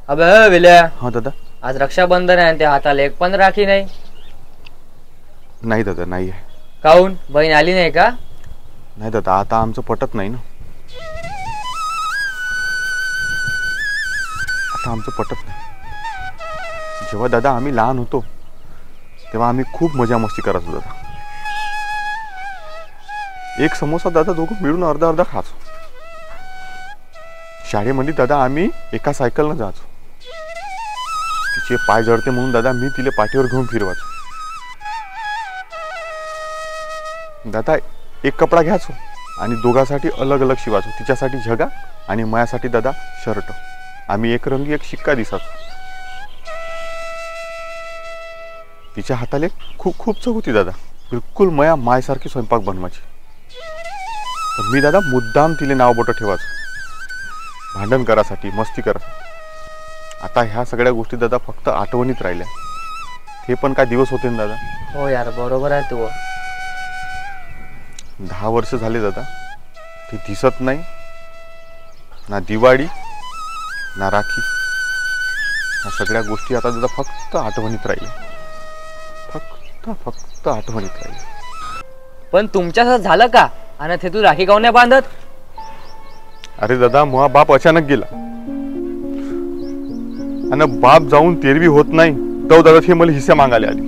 अबे विल्या, हाँ दादा. आज रक्षाबंधन आहे, त्या हाताला एक पण राखी नाही. नाही दादा, नाही आहे. काहून? बहीण आली नाही का? नाही दादा, आता आमचं पटत नाही ना. आता आमचं पटत नाही. जेव्हा दादा आम्ही लहान होतो तेव्हा आम्ही खूप मजा मस्ती करत होतो दादा. एक समोसा दादा दोघं मिळून अर्धा अर्धा खायचो. शाळेमध्ये दादा आम्ही एका सायकलनं जायचो. तिचे पाय जळते म्हणून दादा मी तिला पाठीवर घेऊन फिरवायचो. दादा एक कपडा घ्यायचो आणि दोघांसाठी अलग अलग शिवायचो. तिच्यासाठी झगा आणि माझ्यासाठी दादा शर्ट. आम्ही एक रंगी एक शिक्का दिसायचो. तिच्या हाताला खूप खूप चव होती दादा. बिलकुल मायासारखी स्वयंपाक बनवायची. पण मी दादा मुद्दाम तिले नाव बोटं ठेवायचो, भांडण करासाठी, मस्ती करासाठी. आता ह्या सगळ्या गोष्टी दादा फक्त आठवणीत राहिल्या. हे पण काय दिवस होते ना दादा. हो यार, बरोबर आहे तू. 10 वर्ष झाले दादा. ते दिसत नाही ना. दिवाळी ना राखी, ह्या सगळ्या गोष्टी आता दादा फक्त आठवणीत राहिल्या. फक्त आठवणीत राहिल्या. पण तुमच्यासोबत झालं का? आणि ते तू राखी काऊन नाही बांधत? अरे दादा, मुळा बाप अचानक गेला आणि बाप जाऊन तेरवी होत नाही तर दादा हे मला हिस्से मागायला आली.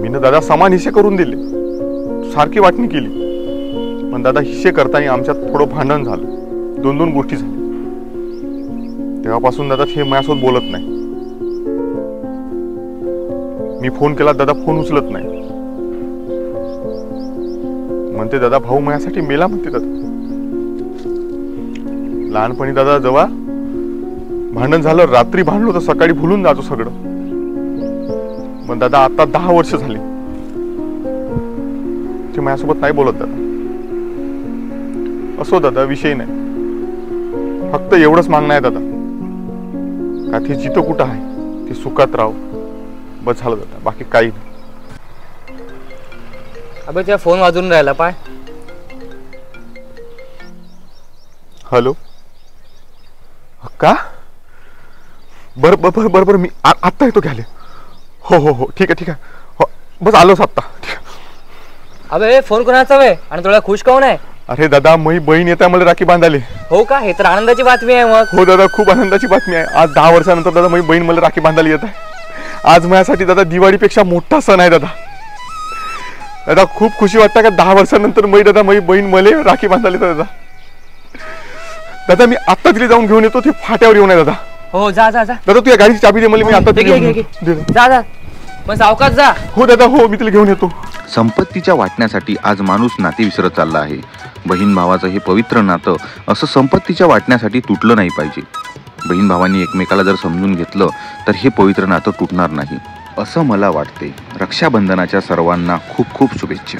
मी दादा समान हिस्से करून दिले, सारखी वाटणी केली. पण दादा हिस्से करताना आमच्यात थोडं भांडण झालं. 2 गोष्टी झाल्या. तेव्हापासून दादा हे माझ्यासोबत बोलत नाही. मी फोन केला दादा फोन उचलत नाही. म्हणते दादा भाऊ माझ्यासाठी मेला म्हणते दादा. लहानपणी दादा जेव्हा भांडण झालं, रात्री भांडलो तर सकाळी भुलून जातो सगळं. पण दादा आता 10 वर्ष झाली ते माझ्यासोबत नाही बोलत दादा. असो दादा, विषय नाही. फक्त एवढंच मागणं आहे दादा का ते जिथं कुठं आहे ते सुखात राहू, बस झालं दादा. बाकी काही नाही. अबे त्या फोन वाजून राहिला पाय. हॅलो का? बर मी आत्ता येतो घ्यायला. हो ठीक आहे हो, बस आलोच आत्ता. अबे फोन कोणाचा वे आणि थोडा खुश काऊन आहे? अरे दादा, मी बहीण येत आहे मला राखी बांधायला. हो का? हे तर आनंदाची बातमी आहे मग. हो दादा, खूप आनंदाची बातमी आहे. आज 10 वर्षानंतर दादा माझी बहीण मला राखी बांधायला येत आहे. आज माझ्यासाठी दादा दिवाळीपेक्षा मोठा सण आहे दादा. दादा खूप खुशी वाटतं का 10 वर्षानंतर दादा माझी बहीण मला राखी बांधायला येत दादा. दादा मी आत्ता तिला जाऊन घेऊन येतो. ते फाट्यावर येऊन आहे दादा. हो जा जा जा. दादा तुझ्या गाडीची चाबी दे मला. मी आता जा जा, पण सावकाश जा. हो दादा, हो मी तिला घेऊन येतो. संपत्तीच्या वाटण्यासाठी आज माणूस नाते विसरत चालला आहे. बहीण भावाचं हे पवित्र नातं असं संपत्तीच्या वाटण्यासाठी तुटलं नाही पाहिजे. बहीण भावांनी एकमेकाला जर समजून घेतलं तर हे पवित्र नातं तुटणार नाही असं मला वाटते. रक्षाबंधनाच्या सर्वांना खूप खूप शुभेच्छा.